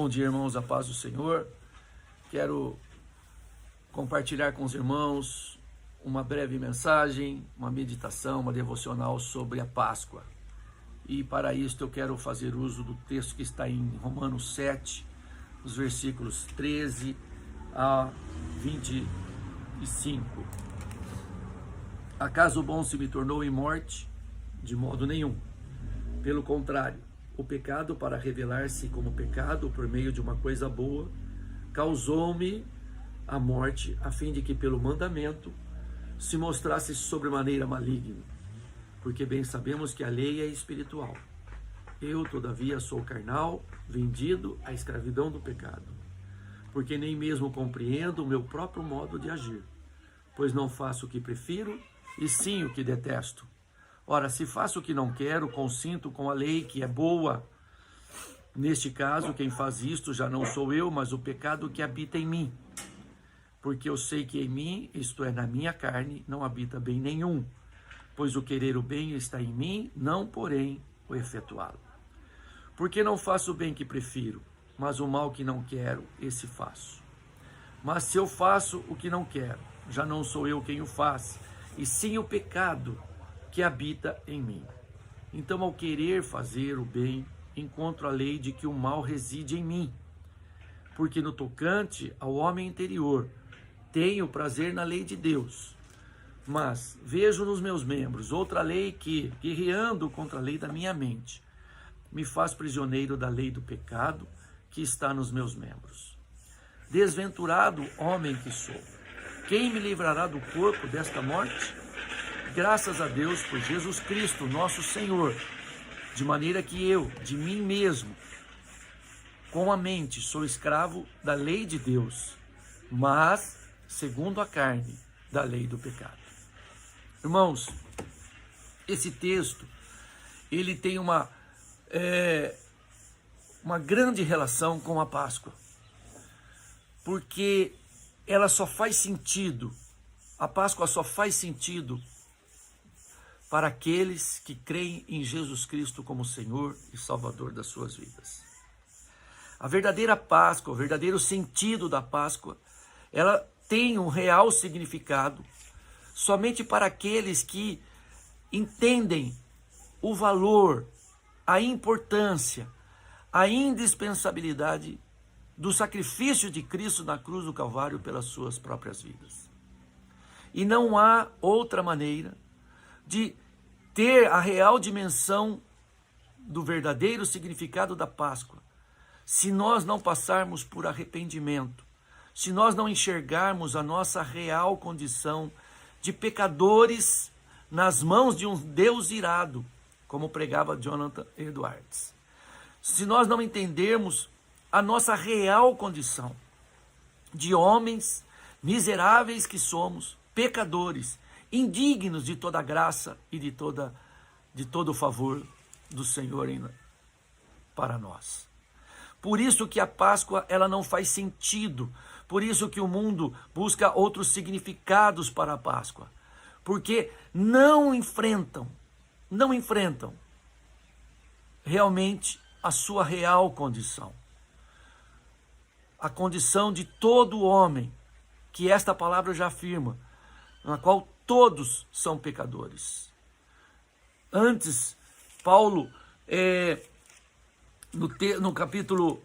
Bom dia, irmãos, a paz do Senhor. Quero compartilhar com os irmãos uma breve mensagem, uma meditação, uma devocional sobre a Páscoa. E para isto eu quero fazer uso do texto que está em Romanos 7, os versículos 13 a 25. Acaso o bom se me tornou em morte? De modo nenhum. Pelo contrário, o pecado, para revelar-se como pecado por meio de uma coisa boa, causou-me a morte, a fim de que pelo mandamento se mostrasse sobremaneira maligno. Porque bem sabemos que a lei é espiritual. Eu, todavia, sou carnal, vendido à escravidão do pecado. Porque nem mesmo compreendo o meu próprio modo de agir. Pois não faço o que prefiro, e sim o que detesto. Ora, se faço o que não quero, consinto com a lei que é boa. Neste caso, quem faz isto já não sou eu, mas o pecado que habita em mim. Porque eu sei que em mim, isto é, na minha carne, não habita bem nenhum. Pois o querer o bem está em mim, não, porém, o efetuá-lo. Porque não faço o bem que prefiro, mas o mal que não quero, esse faço. Mas se eu faço o que não quero, já não sou eu quem o faz, e sim o pecado que habita em mim. Então, ao querer fazer o bem, encontro a lei de que o mal reside em mim. Porque no tocante ao homem interior, tenho prazer na lei de Deus. Mas vejo nos meus membros outra lei que, guerreando contra a lei da minha mente, me faz prisioneiro da lei do pecado que está nos meus membros. Desventurado homem que sou, quem me livrará do corpo desta morte? Graças a Deus por Jesus Cristo, nosso Senhor, de maneira que eu, de mim mesmo, com a mente, sou escravo da lei de Deus, mas, segundo a carne, da lei do pecado. Irmãos, esse texto, ele tem uma grande relação com a Páscoa, porque ela só faz sentido, a Páscoa só faz sentido para aqueles que creem em Jesus Cristo como Senhor e Salvador das suas vidas. A verdadeira Páscoa, o verdadeiro sentido da Páscoa, ela tem um real significado somente para aqueles que entendem o valor, a importância, a indispensabilidade do sacrifício de Cristo na cruz do Calvário pelas suas próprias vidas. E não há outra maneira de ter a real dimensão do verdadeiro significado da Páscoa, se nós não passarmos por arrependimento, se nós não enxergarmos a nossa real condição de pecadores nas mãos de um Deus irado, como pregava Jonathan Edwards. Se nós não entendermos a nossa real condição de homens miseráveis que somos, pecadores, indignos de toda a graça e de todo o favor do Senhor para nós. Por isso que a Páscoa ela não faz sentido, por isso que o mundo busca outros significados para a Páscoa, porque não enfrentam realmente a sua real condição, a condição de todo homem, que esta palavra já afirma, na qual todos são pecadores. Antes, Paulo, no capítulo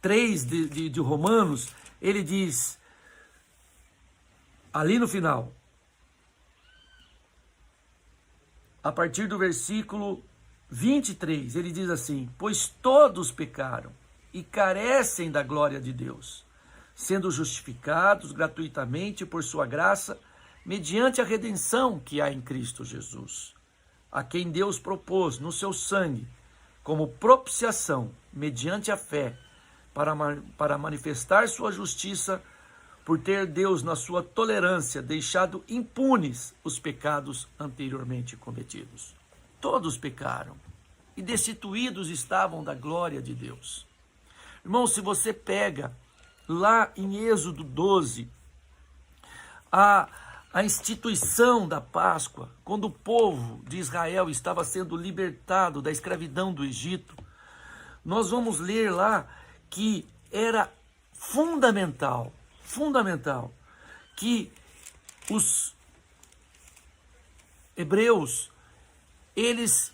3 de Romanos, ele diz, ali no final, a partir do versículo 23, ele diz assim: pois todos pecaram e carecem da glória de Deus, sendo justificados gratuitamente por sua graça, mediante a redenção que há em Cristo Jesus, a quem Deus propôs no seu sangue, como propiciação, mediante a fé, para manifestar sua justiça, por ter Deus, na sua tolerância, deixado impunes os pecados anteriormente cometidos. Todos pecaram e destituídos estavam da glória de Deus. Irmão, se você pega lá em Êxodo 12, a instituição da Páscoa, quando o povo de Israel estava sendo libertado da escravidão do Egito, nós vamos ler lá que era fundamental que os hebreus, eles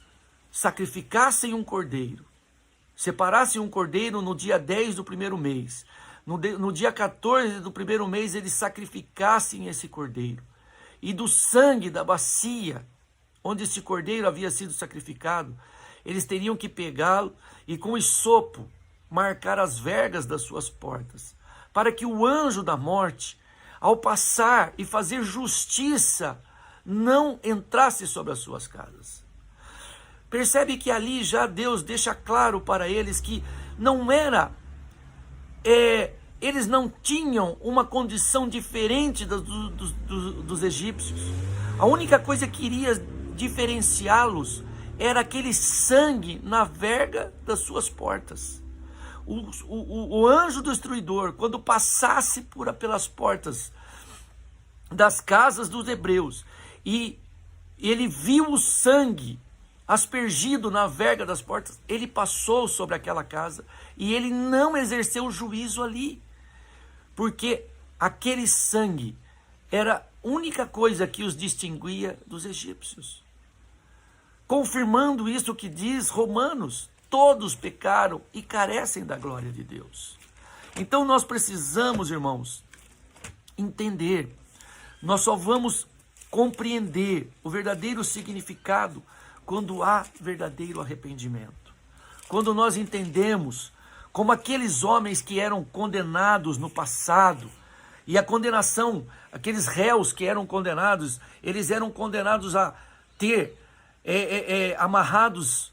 sacrificassem um cordeiro, separassem um cordeiro no dia 10 do primeiro mês. No dia 14 do primeiro mês, eles sacrificassem esse cordeiro. E do sangue da bacia, onde esse cordeiro havia sido sacrificado, eles teriam que pegá-lo e com hisopo marcar as vergas das suas portas, para que o anjo da morte, ao passar e fazer justiça, não entrasse sobre as suas casas. Percebe que ali já Deus deixa claro para eles que não era... eles não tinham uma condição diferente dos egípcios. A única coisa que iria diferenciá-los era aquele sangue na verga das suas portas. O anjo destruidor, quando passasse pelas portas das casas dos hebreus, e ele viu o sangue aspergido na verga das portas, ele passou sobre aquela casa e ele não exerceu juízo ali, porque aquele sangue era a única coisa que os distinguia dos egípcios. Confirmando isso que diz Romanos: todos pecaram e carecem da glória de Deus. Então nós precisamos, irmãos, entender, nós só vamos compreender o verdadeiro significado quando há verdadeiro arrependimento. Quando nós entendemos como aqueles homens que eram condenados no passado, e a condenação, aqueles réus que eram condenados, eles eram condenados a ter amarrados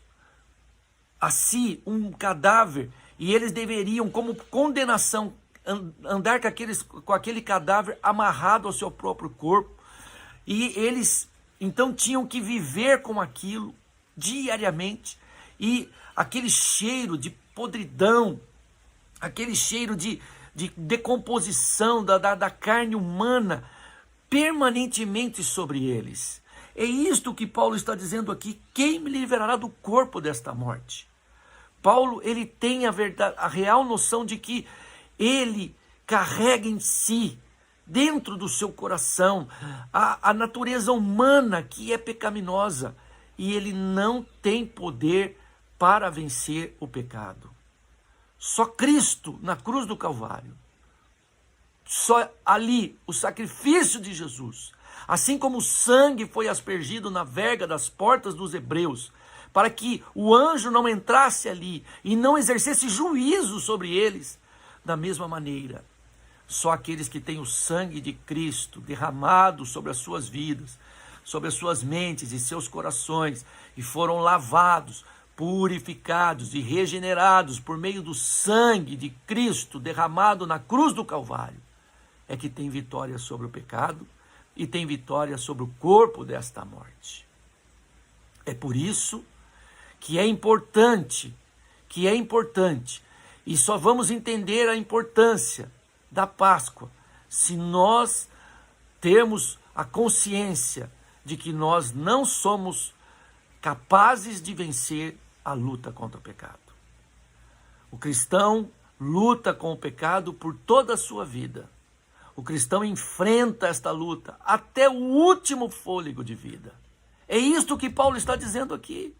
a si um cadáver, e eles deveriam, como condenação, andar com aquele cadáver amarrado ao seu próprio corpo, e eles então tinham que viver com aquilo diariamente, e aquele cheiro de podridão, aquele cheiro de decomposição da carne humana permanentemente sobre eles. É isto que Paulo está dizendo aqui: quem me livrará do corpo desta morte? Paulo, ele tem a real noção de que ele carrega em si, dentro do seu coração, a natureza humana que é pecaminosa, e ele não tem poder para vencer o pecado. Só Cristo na cruz do Calvário, só ali o sacrifício de Jesus, assim como o sangue foi aspergido na verga das portas dos hebreus, para que o anjo não entrasse ali e não exercesse juízo sobre eles, da mesma maneira, só aqueles que têm o sangue de Cristo derramado sobre as suas vidas, sobre as suas mentes e seus corações, e foram lavados, purificados e regenerados por meio do sangue de Cristo derramado na cruz do Calvário, é que tem vitória sobre o pecado e tem vitória sobre o corpo desta morte. É por isso que é importante, e só vamos entender a importância da Páscoa se nós termos a consciência de que nós não somos capazes de vencer a luta contra o pecado. O cristão luta com o pecado por toda a sua vida. O cristão enfrenta esta luta até o último fôlego de vida. É isto que Paulo está dizendo aqui.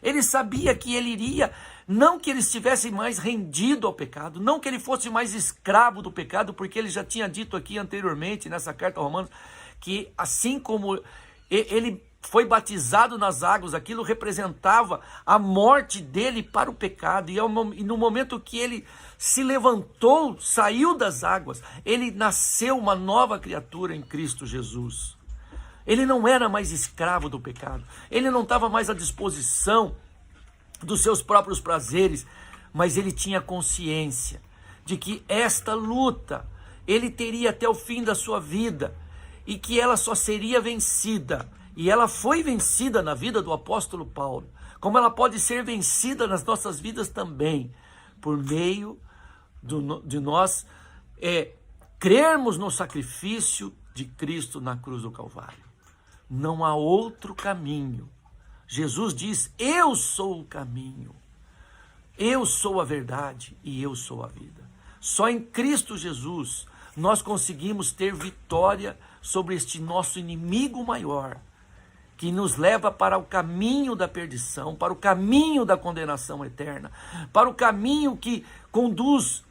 Ele sabia que ele iria, não que ele estivesse mais rendido ao pecado, não que ele fosse mais escravo do pecado, porque ele já tinha dito aqui anteriormente, nessa carta aos Romanos, que assim como ele foi batizado nas águas, aquilo representava a morte dele para o pecado, e no momento que ele se levantou, saiu das águas, ele nasceu uma nova criatura em Cristo Jesus. Ele não era mais escravo do pecado, ele não estava mais à disposição dos seus próprios prazeres, mas ele tinha consciência de que esta luta ele teria até o fim da sua vida, e que ela só seria vencida, e ela foi vencida na vida do apóstolo Paulo, como ela pode ser vencida nas nossas vidas também, por meio de nós crermos no sacrifício de Cristo na cruz do Calvário. Não há outro caminho. Jesus diz: eu sou o caminho. Eu sou a verdade e eu sou a vida. Só em Cristo Jesus nós conseguimos ter vitória sobre este nosso inimigo maior, que nos leva para o caminho da perdição, para o caminho da condenação eterna, para o caminho que conduz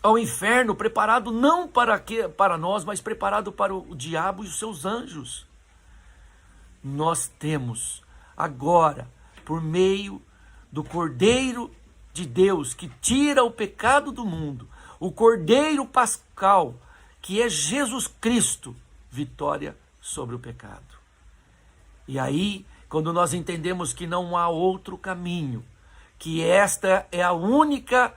ao inferno, preparado não para nós, mas preparado para o diabo e os seus anjos. Nós temos agora, por meio do Cordeiro de Deus, que tira o pecado do mundo, o Cordeiro Pascal, que é Jesus Cristo, vitória sobre o pecado. E aí, quando nós entendemos que não há outro caminho, que esta é a única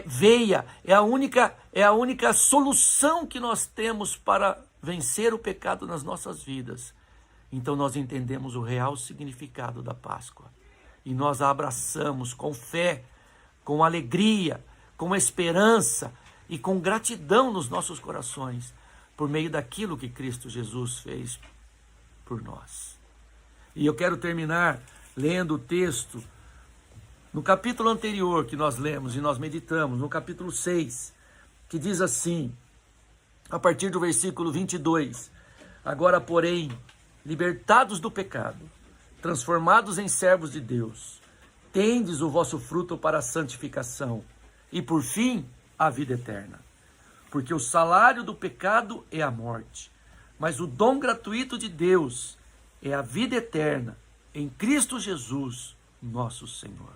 veia, é a única solução que nós temos para vencer o pecado nas nossas vidas, então nós entendemos o real significado da Páscoa. E nós a abraçamos com fé, com alegria, com esperança e com gratidão nos nossos corações, por meio daquilo que Cristo Jesus fez por nós. E eu quero terminar lendo o texto no capítulo anterior que nós lemos e nós meditamos, no capítulo 6, que diz assim, a partir do versículo 22, agora, porém, libertados do pecado, transformados em servos de Deus, tendes o vosso fruto para a santificação e, por fim, a vida eterna. Porque o salário do pecado é a morte, mas o dom gratuito de Deus é a vida eterna em Cristo Jesus, nosso Senhor.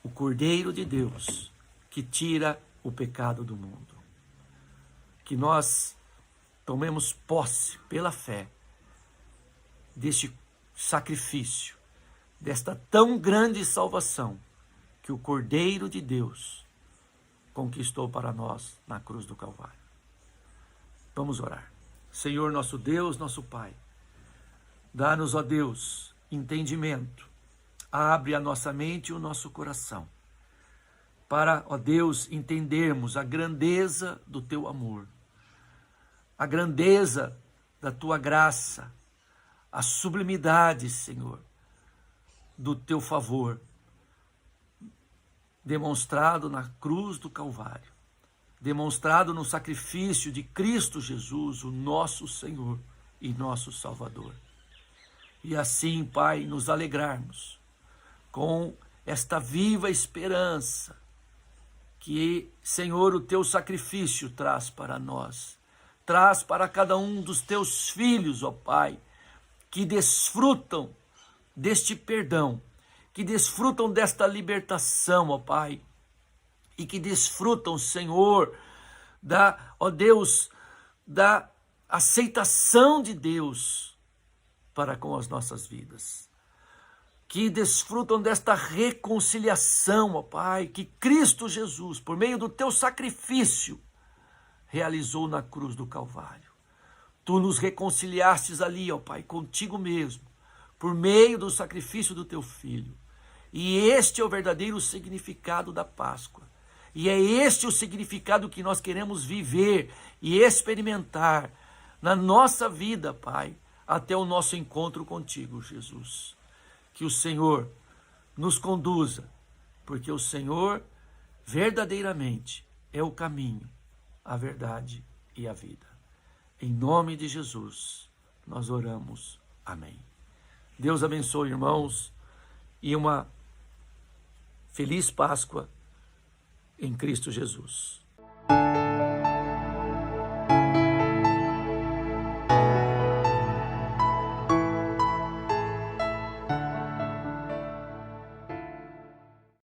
O Cordeiro de Deus que tira o pecado do mundo. Que nós tomemos posse pela fé deste sacrifício, desta tão grande salvação que o Cordeiro de Deus conquistou para nós na cruz do Calvário. Vamos orar. Senhor, nosso Deus, nosso Pai, dá-nos, ó Deus, entendimento, abre a nossa mente e o nosso coração, para, ó Deus, entendermos a grandeza do Teu amor, a grandeza da Tua graça, a sublimidade, Senhor, do Teu favor, demonstrado na cruz do Calvário, demonstrado no sacrifício de Cristo Jesus, o nosso Senhor e nosso Salvador. E assim, Pai, nos alegrarmos com esta viva esperança que, Senhor, o Teu sacrifício traz para nós, traz para cada um dos Teus filhos, ó Pai, que desfrutam deste perdão, que desfrutam desta libertação, ó Pai, e que desfrutam, Senhor, ó Deus, da aceitação de Deus para com as nossas vidas. Que desfrutam desta reconciliação, ó Pai, que Cristo Jesus, por meio do Teu sacrifício, realizou na cruz do Calvário. Tu nos reconciliastes ali, ó Pai, contigo mesmo, por meio do sacrifício do Teu Filho. E este é o verdadeiro significado da Páscoa. E é este o significado que nós queremos viver e experimentar na nossa vida, Pai, até o nosso encontro contigo, Jesus. Que o Senhor nos conduza, porque o Senhor verdadeiramente é o caminho, a verdade e a vida. Em nome de Jesus, nós oramos. Amém. Deus abençoe, irmãos, e uma feliz Páscoa em Cristo Jesus.